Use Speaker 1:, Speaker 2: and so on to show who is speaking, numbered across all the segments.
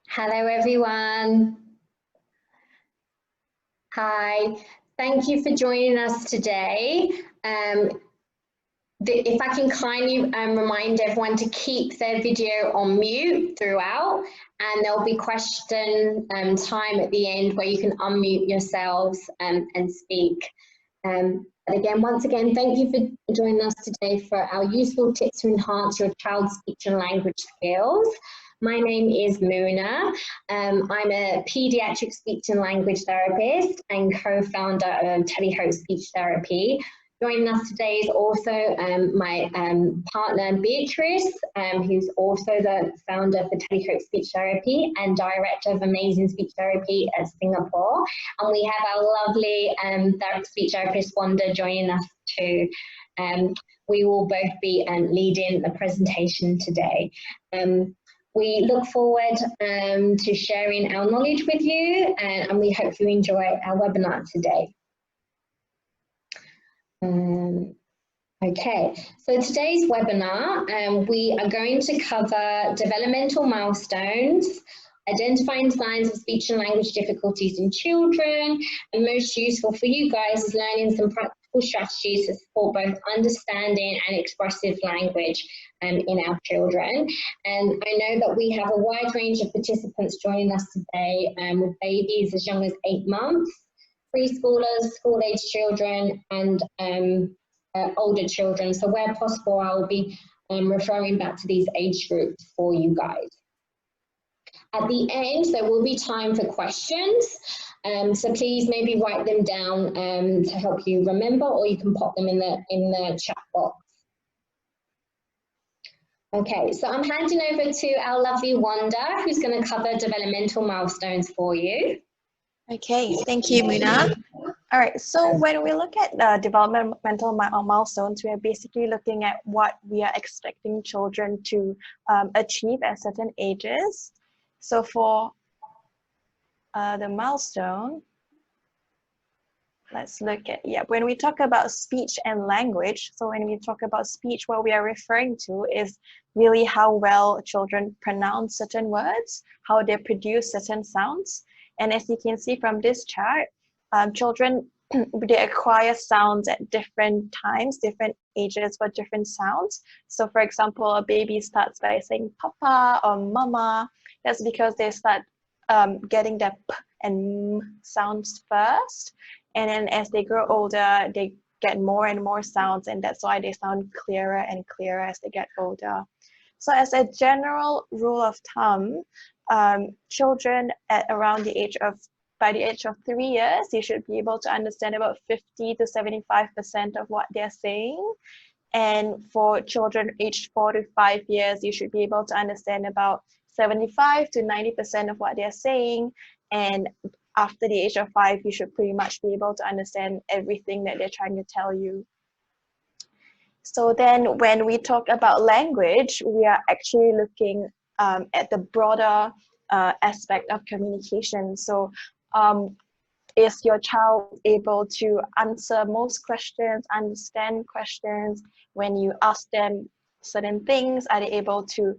Speaker 1: Hello, everyone. Hi, thank you for joining us today. If I can kindly remind everyone to keep their video on mute throughout, and there'll be question time at the end where you can unmute yourselves and speak. But again, once again, thank you for joining us today for our useful tips to enhance your child's speech and language skills. My name is Muna. I'm a paediatric speech and language therapist and co-founder of TeleHope Speech Therapy. Joining us today is also my partner Beatrice, who's also the founder for TeleHope Speech Therapy and director of Amazing Speech Therapy at Singapore. And we have our lovely speech therapist Wanda joining us too. We will both be leading the presentation today. We look forward to sharing our knowledge with you, and we hope you enjoy our webinar today. Okay, so today's webinar, we are going to cover developmental milestones, identifying signs of speech and language difficulties in children, and most useful for you guys is learning some practical strategies to support both understanding and expressive language in our children. And I know that we have a wide range of participants joining us today with babies as young as 8 months, preschoolers, school-age children, and older children. So where possible, I will be referring back to these age groups for you guys. At the end, there will be time for questions. So please maybe write them down to help you remember, or you can pop them in the chat box. Okay, so I'm handing over to our lovely Wanda, who's going to cover developmental milestones for you.
Speaker 2: Okay, thank you, Muna. All right, so when we look at developmental milestones, we are basically looking at what we are expecting children to achieve at certain ages. So for the milestone, let's look at, when we talk about speech and language, so when we talk about speech, what we are referring to is really how well children pronounce certain words, how they produce certain sounds. And as you can see from this chart, children, they acquire sounds at different times, different ages for different sounds. So for example, a baby starts by saying papa or mama. That's because they start getting their p and m sounds first. And then as they grow older, they get more and more sounds, and that's why they sound clearer and clearer as they get older. So as a general rule of thumb, children at around by the age of 3 years, you should be able to understand about 50 to 75% of what they're saying. And for children aged 4 to 5 years, you should be able to understand about 75 to 90% of what they're saying. And after the age of 5, you should pretty much be able to understand everything that they're trying to tell you. So then when we talk about language, we are actually looking at the broader aspect of communication. So is your child able to answer most questions, understand questions? When you ask them certain things, are they able to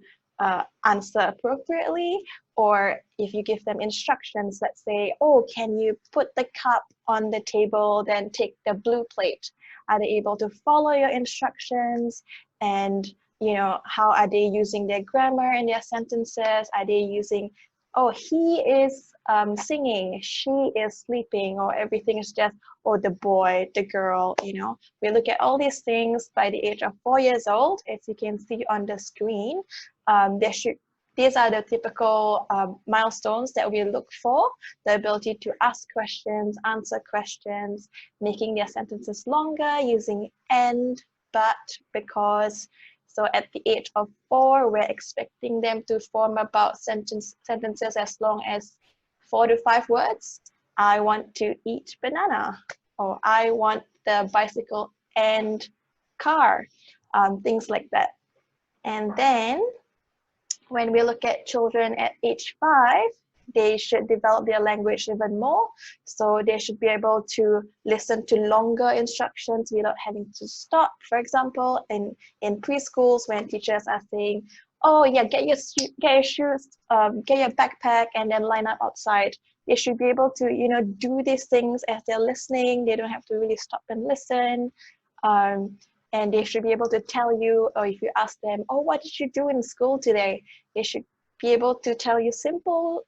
Speaker 2: answer appropriately? Or if you give them instructions, let's say, oh, can you put the cup on the table, then take the blue plate? Are they able to follow your instructions? And you know, how are they using their grammar in their sentences? Are they using, oh, he is singing, she is sleeping, or everything is just, or the boy, the girl, you know? We look at all these things by the age of 4 years old, as you can see on the screen. These are the typical milestones that we look for: the ability to ask questions, answer questions, making their sentences longer, using and, but, because. So at the age of 4, we're expecting them to form about sentences as long as 4 to 5 words. I want to eat banana, or I want the bicycle and car, things like that. And then when we look at children at age 5, they should develop their language even more. So they should be able to listen to longer instructions without having to stop. For example, in preschools, when teachers are saying, oh yeah, get your shoes, get your backpack, and then line up outside. They should be able to, you know, do these things as they're listening. They don't have to really stop and listen. And they should be able to tell you, or if you ask them, oh, what did you do in school today? They should be able to tell you simple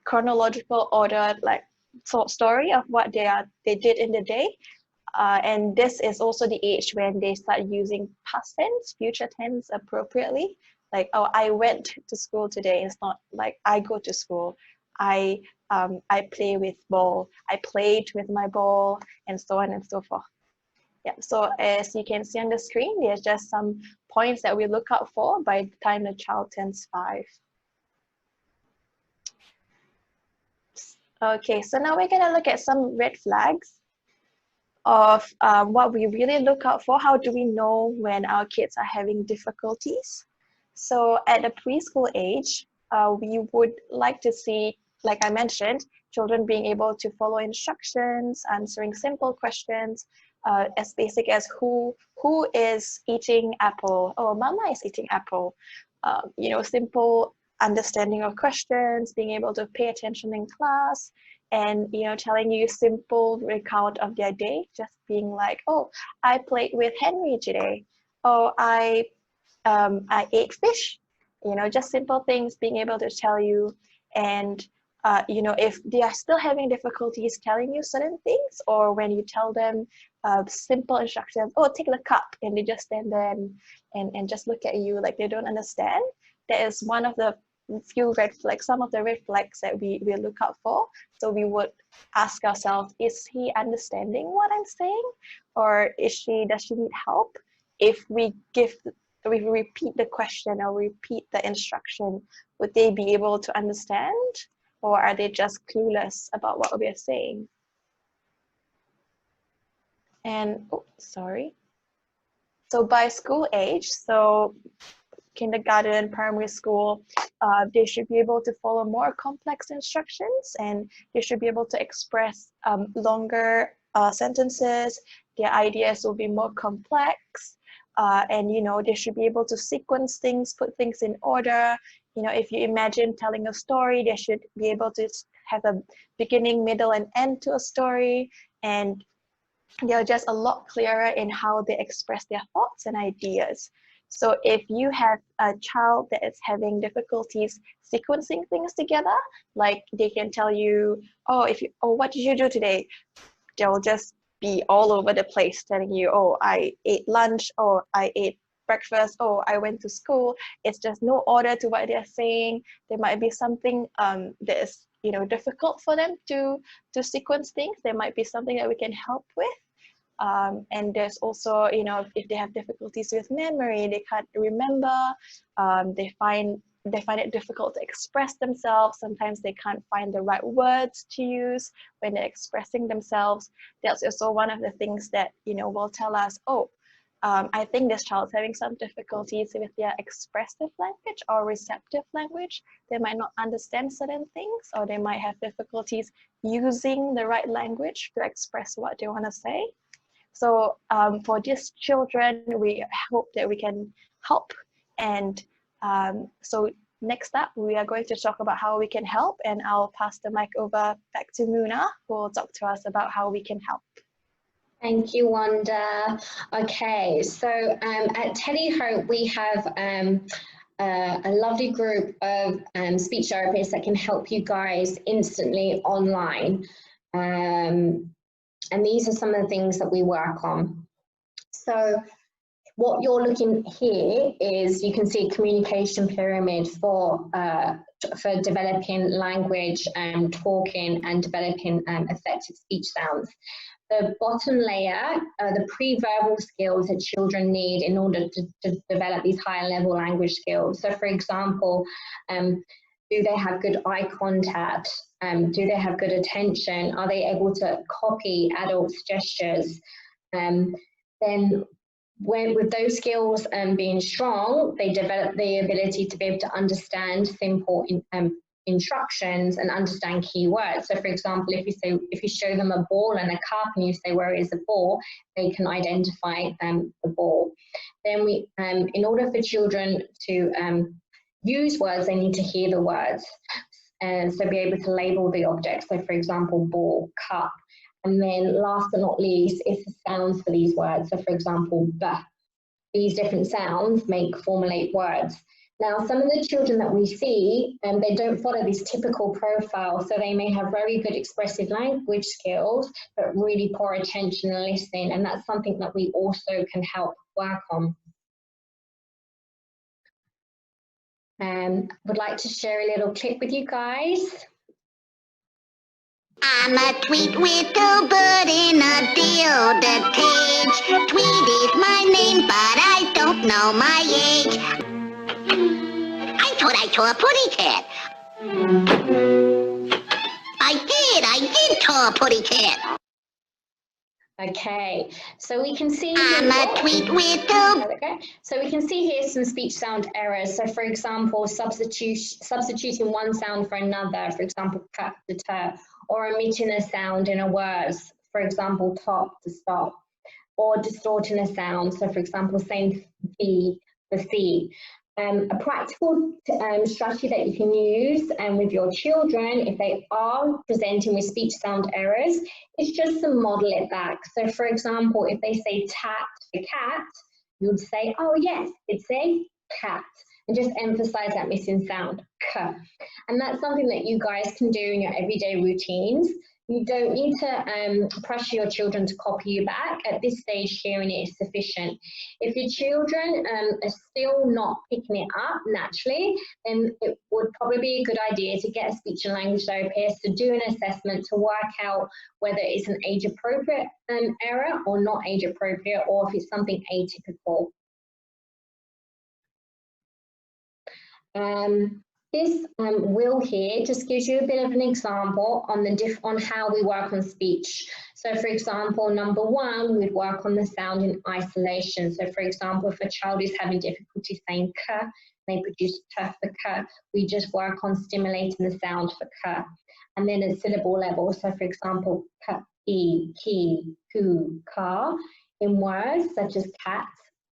Speaker 2: chronological order, like story of what they did in the day. And this is also the age when they start using past tense, future tense appropriately. Like, oh, I went to school today. It's not like I go to school. I play with ball. I played with my ball, and so on and so forth. Yeah. So as you can see on the screen, there's just some points that we look out for by the time the child turns 5. Okay, so now we're gonna look at some red flags of what we really look out for. How do we know when our kids are having difficulties? So at the preschool age, we would like to see, like I mentioned, children being able to follow instructions, answering simple questions, as basic as who is eating apple? Oh, mama is eating apple. You know, simple understanding of questions, being able to pay attention in class, and, you know, telling you simple recount of their day, just being like, oh, I played with Henry today. Oh, I ate fish. You know, just simple things, being able to tell you. And you know, if they are still having difficulties telling you certain things, or when you tell them simple instructions, oh, take the cup, and they just stand there and just look at you like they don't understand, that is one of the few red flags, some of the red flags that we look out for. So we would ask ourselves, is he understanding what I'm saying, or does she need help? If we repeat the question or repeat the instruction, would they be able to understand, or are they just clueless about what we're saying? And oh, sorry. So by school age, so kindergarten, primary school, they should be able to follow more complex instructions, and they should be able to express longer sentences. Their ideas will be more complex, and, you know, they should be able to sequence things, put things in order. You know, if you imagine telling a story, they should be able to have a beginning, middle, and end to a story, and they're just a lot clearer in how they express their thoughts and ideas. So if you have a child that is having difficulties sequencing things together, like they can tell you, oh, what did you do today? They'll just be all over the place telling you, oh, I ate lunch, or I ate breakfast, oh, I went to school. It's just no order to what they're saying. There might be something that is, you know, difficult for them to sequence things. There might be something that we can help with. And there's also, you know, if they have difficulties with memory, they can't remember, they find it difficult to express themselves. Sometimes they can't find the right words to use when they're expressing themselves. That's also one of the things that, you know, will tell us, oh, I think this child's having some difficulties with their expressive language or receptive language. They might not understand certain things, or they might have difficulties using the right language to express what they want to say. So for these children, we hope that we can help. And so next up, we are going to talk about how we can help, and I'll pass the mic over back to Muna, who will talk to us about how we can help.
Speaker 1: Thank you, Wanda. Okay, so at TeleHope, we have a lovely group of speech therapists that can help you guys instantly online. And these are some of the things that we work on. So what you're looking here is, you can see a communication pyramid for developing language and talking and developing effective speech sounds. The bottom layer are the pre-verbal skills that children need in order to develop these higher level language skills. So for example, do they have good eye contact? Do they have good attention? Are they able to copy adults' gestures? Then with those skills being strong, they develop the ability to be able to understand simple instructions and understand key words. So for example, if you show them a ball and a cup and you say, where is the ball, they can identify the ball. Then in order for children to use words, they need to hear the words. And so be able to label the objects. So for example, ball, cup. And then last but not least, is the sounds for these words. So for example, b. These different sounds formulate words. Now, some of the children that we see, they don't follow this typical profile, so they may have very good expressive language skills, but really poor attention and listening, and that's something that we also can help work on. Would like to share a little clip with you guys.
Speaker 3: I'm a tweet little bird in a deodorant cage. Tweet is my name, but I don't know my age. I thought I saw a putty cat. I did saw a putty cat.
Speaker 1: Okay, so we can see
Speaker 3: I'm a tweet little.
Speaker 1: Okay, so we can see here some speech sound errors. So for example, substituting one sound for another, for example, cut to ter, or omitting a sound in a word, for example, top to stop, or distorting a sound. So for example, saying fee for see. A practical strategy that you can use with your children if they are presenting with speech sound errors is just to model it back. So for example, if they say tat for cat, you would say, oh yes, it's a cat, and just emphasize that missing sound, k. And that's something that you guys can do in your everyday routines. You don't need to pressure your children to copy you back. At this stage, hearing it is sufficient. If your children are still not picking it up naturally, then it would probably be a good idea to get a speech and language therapist to do an assessment to work out whether it's an age-appropriate error or not age-appropriate, or if it's something atypical. This wheel here just gives you a bit of an example on how we work on speech. So for example, number one, we'd work on the sound in isolation. So for example, if a child is having difficulty saying k, they produce t for k, we just work on stimulating the sound for k. And then at syllable level, so for example, k, e, ki, ku, ka, in words such as cat,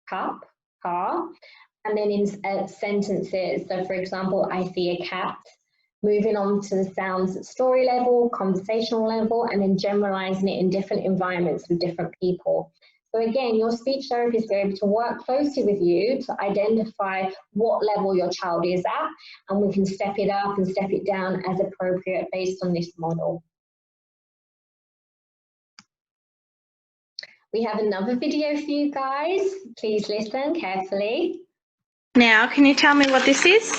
Speaker 1: cup, car. And then in sentences, so for example, I see a cat, moving on to the sounds at story level, conversational level, and then generalizing it in different environments with different people. So again, your speech therapist will be able to work closely with you to identify what level your child is at, and we can step it up and step it down as appropriate based on this model. We have another video for you guys. Please listen carefully.
Speaker 2: Now, can you tell me what this is?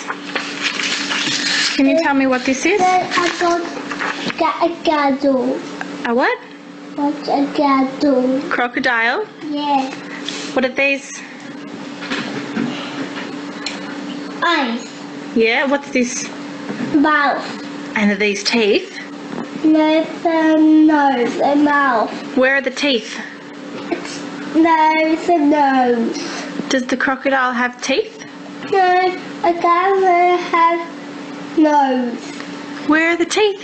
Speaker 2: Can you tell me what this is?
Speaker 4: A gaddle.
Speaker 2: A what?
Speaker 4: What's a gaddle?
Speaker 2: Crocodile?
Speaker 4: Yeah.
Speaker 2: What are these?
Speaker 4: Eyes.
Speaker 2: Yeah, what's this?
Speaker 4: Mouth.
Speaker 2: And are these teeth?
Speaker 4: Nose and nose and mouth.
Speaker 2: Where are the teeth?
Speaker 4: Nose and nose.
Speaker 2: Does the crocodile have teeth?
Speaker 4: No, a gaddle has nose.
Speaker 2: Where are the teeth?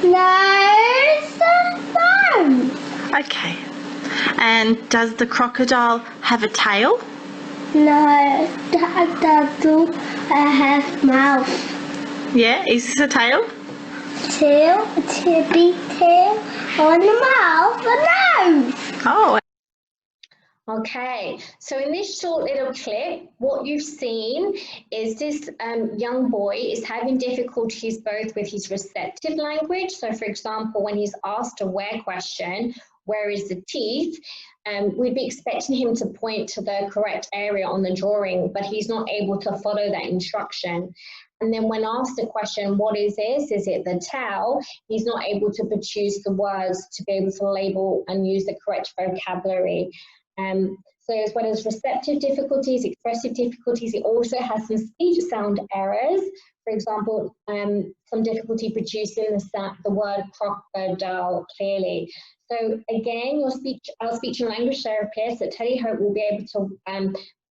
Speaker 4: Nose and nose.
Speaker 2: Okay. And does the crocodile have a tail?
Speaker 4: No, a gaddle has mouth.
Speaker 2: Yeah, is this a tail?
Speaker 4: Tail, a tippy tail, on the mouth, a nose.
Speaker 2: Oh.
Speaker 1: Okay, so in this short little clip, what you've seen is this young boy is having difficulties both with his receptive language. So for example, when he's asked a where question, where is the teeth? We'd be expecting him to point to the correct area on the drawing, but he's not able to follow that instruction. And then when asked the question, what is this? Is it the towel? He's not able to produce the words to be able to label and use the correct vocabulary. So as well as receptive difficulties, expressive difficulties, it also has some speech sound errors. For example, some difficulty producing the word crocodile clearly. So again, our speech and language therapist at TeleHope will be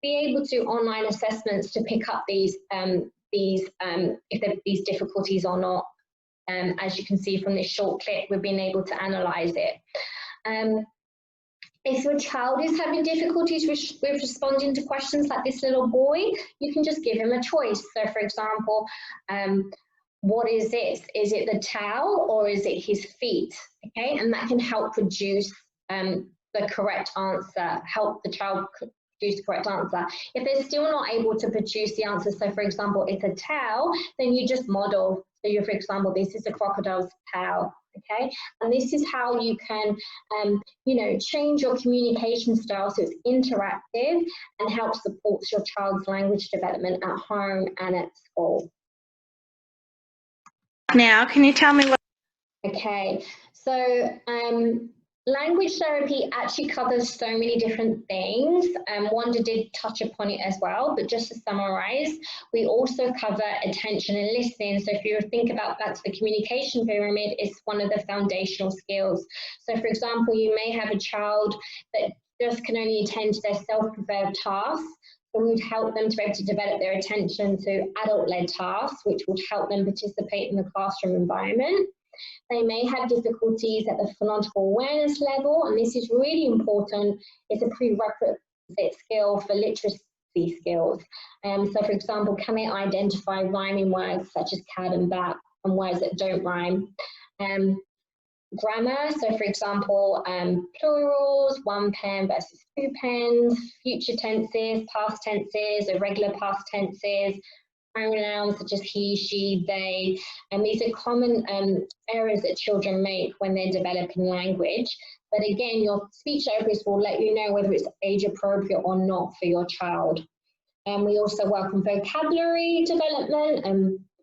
Speaker 1: able to online assessments to pick up these difficulties or not. As you can see from this short clip, we've been able to analyze it. If your child is having difficulties with responding to questions like this little boy, you can just give him a choice. So for example, what is this? Is it the towel or is it his feet? Okay, and that can help produce the correct answer, help the child produce the correct answer. If they're still not able to produce the answer, so for example, it's a towel, then you just model. So you, for example, this is a crocodile's towel. Okay, and this is how you can, you know, change your communication style so it's interactive and helps support your child's language development at home and at school.
Speaker 2: Now, can you tell me what?
Speaker 1: Okay, so language therapy actually covers so many different things. Wanda did touch upon it as well, but just to summarize, we also cover attention and listening. So if you think about back to the communication pyramid, it's one of the foundational skills. So for example, you may have a child that just can only attend to their self-prepared tasks. So we would help them to be able to develop their attention to adult-led tasks, which would help them participate in the classroom environment. They may have difficulties at the phonological awareness level, and this is really important. It's a prerequisite skill for literacy skills. So for example, can they identify rhyming words such as cat and bat and words that don't rhyme? Grammar, so for example, plurals, one pen versus two pens, future tenses, past tenses, irregular past tenses, pronouns such as he, she, they, and these are common errors that children make when they're developing language. But again, your speech therapist will let you know whether it's age appropriate or not for your child. And we also work on vocabulary development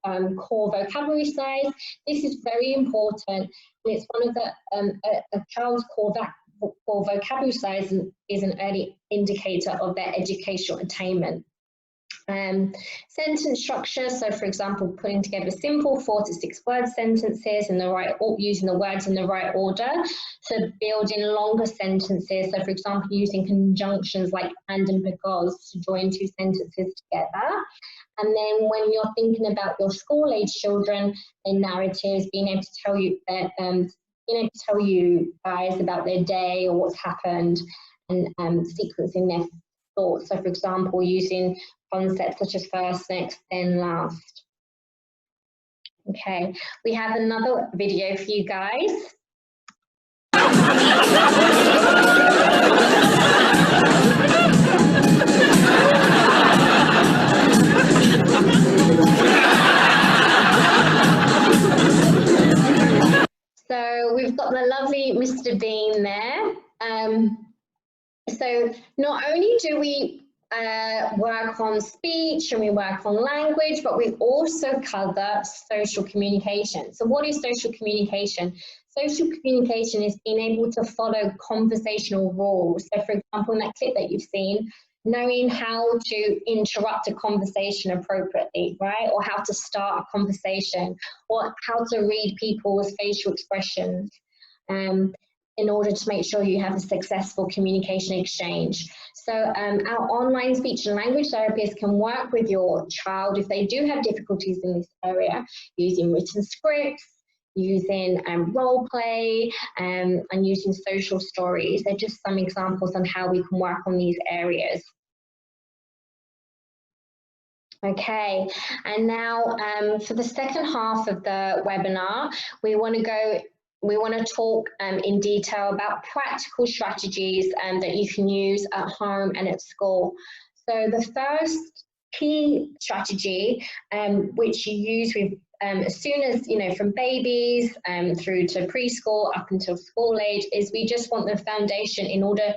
Speaker 1: and core vocabulary size. This is very important, and it's one of the a child's core vocabulary size is an early indicator of their educational attainment. Sentence structure, so for example, putting together simple 4 to 6 word sentences in the right, using the words in the right order, to building longer sentences, so for example, using conjunctions like and beccause to join two sentences together. And then when you're thinking about your school-age children, their narratives, being able to tell you that, being able to tell you guys about their day or what's happened, and sequencing their thoughts. So for example, using concepts such as first, next, then last. Okay, we have another video for you guys. So we've got the lovely Mr. Bean there. So not only do we work on speech and we work on language, but we also cover social communication. So what is social communication? Social communication is being able to follow conversational rules. So for example, in that clip that you've seen, knowing how to interrupt a conversation appropriately, right? Or how to start a conversation, or how to read people's facial expressions. In order to make sure you have a successful communication exchange. So our online speech and language therapists can work with your child if they do have difficulties in this area, using written scripts, using role play, and using social stories. They're just some examples on how we can work on these areas. Okay, and now for the second half of the webinar, we want to talk in detail about practical strategies that you can use at home and at school. So the first key strategy, which you use with as soon as, you know, from babies through to preschool up until school age, is we just want the foundation in order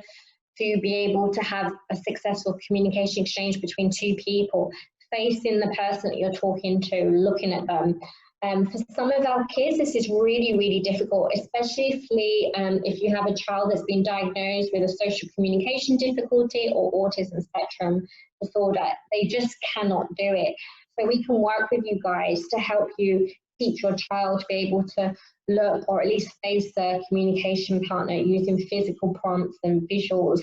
Speaker 1: to be able to have a successful communication exchange between two people, facing the person that you're talking to, looking at them. For some of our kids, this is really, really difficult, especially if you have a child that's been diagnosed with a social communication difficulty or autism spectrum disorder. They just cannot do it. So we can work with you guys to help you teach your child to be able to look or at least face their communication partner using physical prompts and visuals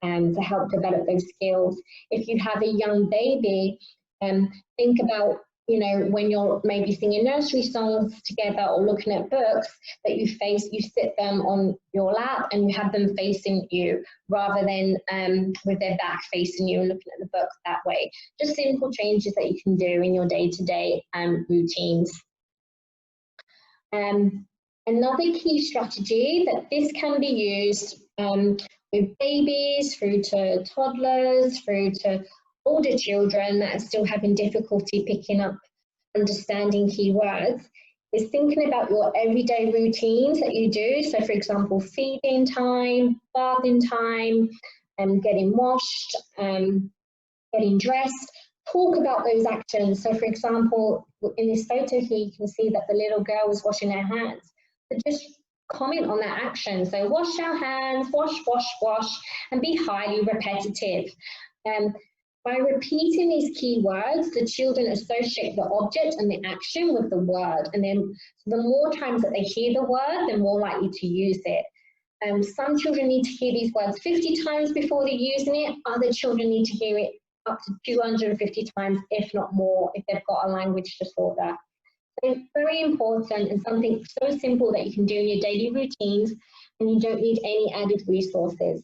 Speaker 1: to help develop those skills. If you have a young baby, think about, you know, when you're maybe singing nursery songs together or looking at books, that you sit them on your lap and you have them facing you rather than with their back facing you and looking at the book that way. Just simple changes that you can do in your day-to-day routines. Another key strategy that this can be used with babies through to toddlers, through to older children that are still having difficulty picking up, understanding key words, is thinking about your everyday routines that you do. So for example, feeding time, bathing time, getting washed, getting dressed. Talk about those actions. So for example, in this photo here, you can see that the little girl was washing her hands. So just comment on that action. So wash our hands, wash, wash, wash, and be highly repetitive. By repeating these key words, the children associate the object and the action with the word. And then the more times that they hear the word, the more likely to use it. Some children need to hear these words 50 times before they're using it. Other children need to hear it up to 250 times, if not more, if they've got a language disorder. So it's very important and something so simple that you can do in your daily routines, and you don't need any added resources.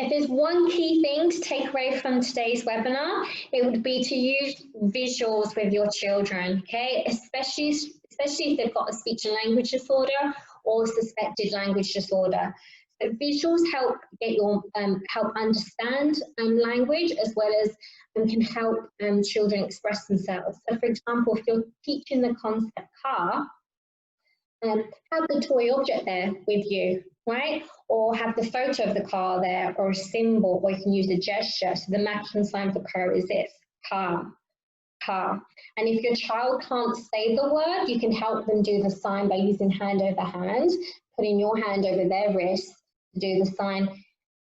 Speaker 1: If there's one key thing to take away from today's webinar, it would be to use visuals with your children, okay? Especially if they've got a speech and language disorder or suspected language disorder. So visuals help get your help understand language, as well as can help children express themselves. So for example, if you're teaching the concept car, have the toy object there with you, right? Or have the photo of the car there, or a symbol, or you can use a gesture. So the masculine sign for car is this, car, car. And if your child can't say the word, you can help them do the sign by using hand over hand, putting your hand over their wrist to do the sign,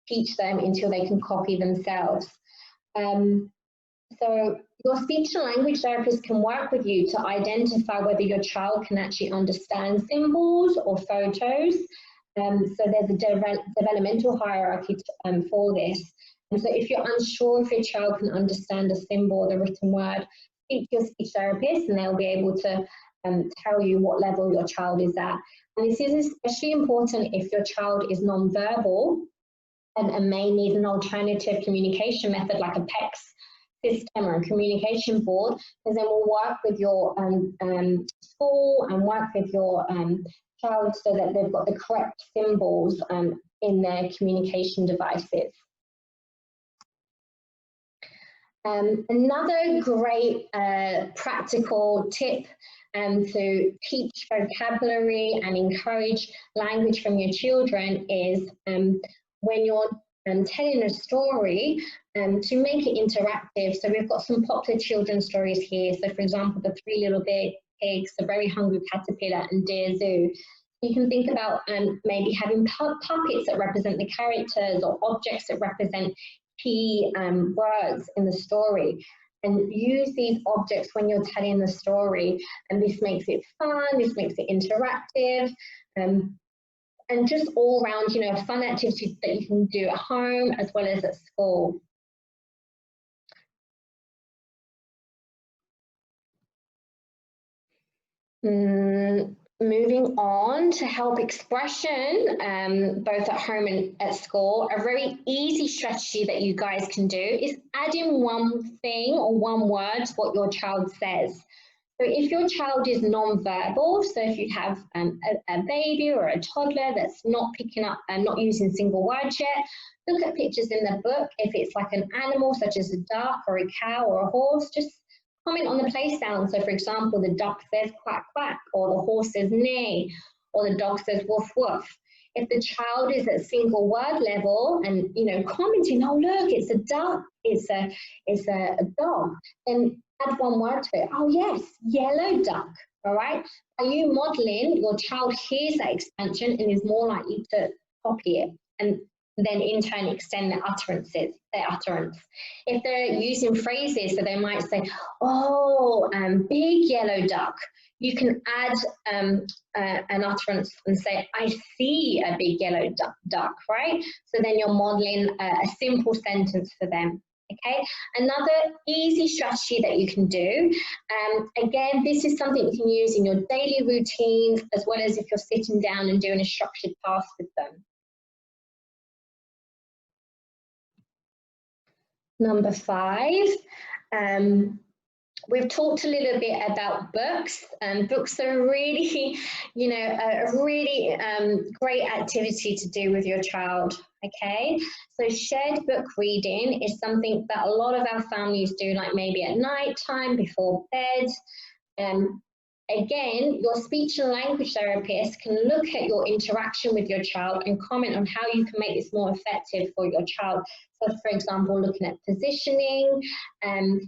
Speaker 1: teach them until they can copy themselves. So your speech and language therapist can work with you to identify whether your child can actually understand symbols or photos. So there's a developmental hierarchy for this. And so if you're unsure if your child can understand a symbol or the written word, speak to your speech therapist and they'll be able to tell you what level your child is at. And this is especially important if your child is non-verbal and may need an alternative communication method like a PECS system or a communication board, because then we'll work with your school and work with your child so that they've got the correct symbols in their communication devices. Another great practical tip to teach vocabulary and encourage language from your children is when you're telling a story, to make it interactive. So we've got some popular children's stories here. So for example, the Three Little Pigs, The Very Hungry Caterpillar, and Dear Zoo. You can think about maybe having puppets that represent the characters, or objects that represent key words in the story, and use these objects when you're telling the story. And this makes it fun, this makes it interactive, and just all around, you know, a fun activity that you can do at home as well as at school. Moving on to help expression, both at home and at school, a very easy strategy that you guys can do is add in one thing or one word to what your child says. So if your child is non-verbal, so if you have a baby or a toddler that's not picking up and not using single words yet, look at pictures in the book. If it's like an animal such as a duck or a cow or a horse, just comment on the place sound. So for example, the duck says quack quack, or the horse says neigh, or the dog says woof woof. If the child is at single word level and, you know, commenting, oh look, it's a duck, it's a dog, then add one word to it. Oh yes, yellow duck. All right. Are you modeling? Your child hears that expansion and is more likely to copy it, and then in turn extend their utterance. If they're using phrases, so they might say, oh, big yellow duck, you can add an utterance and say, I see a big yellow duck, right? So then you're modeling a simple sentence for them. Okay, another easy strategy that you can do, again, this is something you can use in your daily routines as well as if you're sitting down and doing a structured task with them. Number 5, we've talked a little bit about books, and books are really, you know, a really great activity to do with your child, okay? So shared book reading is something that a lot of our families do, like maybe at night time, before bed. Again, your speech and language therapist can look at your interaction with your child and comment on how you can make this more effective for your child. So for example, looking at positioning,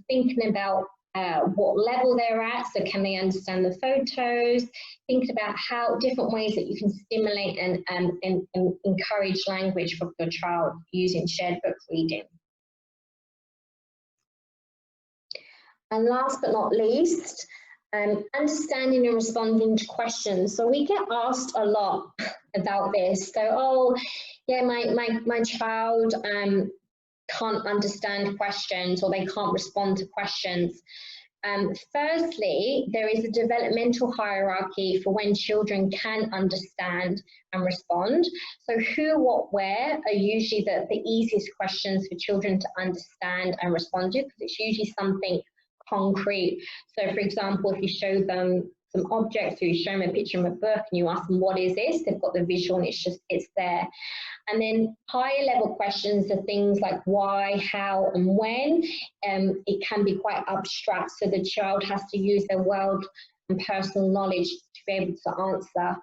Speaker 1: thinking about what level they're at, so can they understand the photos, thinking about how different ways that you can stimulate and encourage language for your child using shared book reading. And last but not least, understanding and responding to questions. So we get asked a lot about this. So, oh, yeah, my child can't understand questions, or they can't respond to questions. Firstly, there is a developmental hierarchy for when children can understand and respond. So who, what, where are usually the easiest questions for children to understand and respond to, because it's usually something concrete. So for example, if you show them some objects, or you show them a picture of a book and you ask them, what is this? They've got the visual and it's there. And then higher level questions are things like why, how, and when. It can be quite abstract, so the child has to use their world and personal knowledge to be able to answer.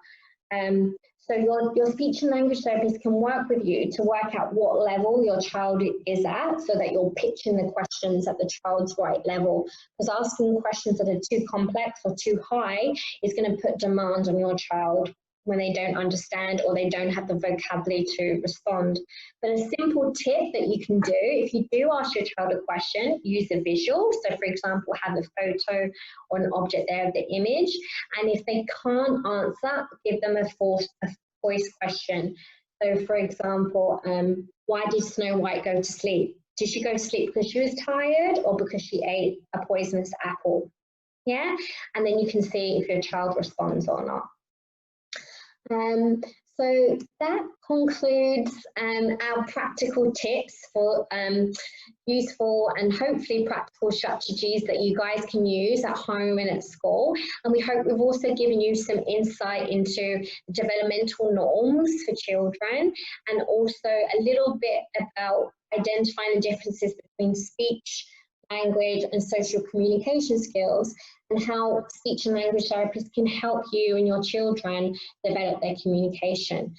Speaker 1: So your speech and language therapist can work with you to work out what level your child is at, so that you're pitching the questions at the child's right level. Because asking questions that are too complex or too high is going to put demand on your child when they don't understand or they don't have the vocabulary to respond. But a simple tip that you can do, if you do ask your child a question, use a visual. So for example, have a photo or an object there of the image. And if they can't answer, give them a voice question. So for example, why did Snow White go to sleep? Did she go to sleep because she was tired or because she ate a poisonous apple? Yeah, and then you can see if your child responds or not. So that concludes our practical tips for useful and hopefully practical strategies that you guys can use at home and at school. And we hope we've also given you some insight into developmental norms for children, and also a little bit about identifying the differences between speech, language, and social communication skills, and how speech and language therapists can help you and your children develop their communication.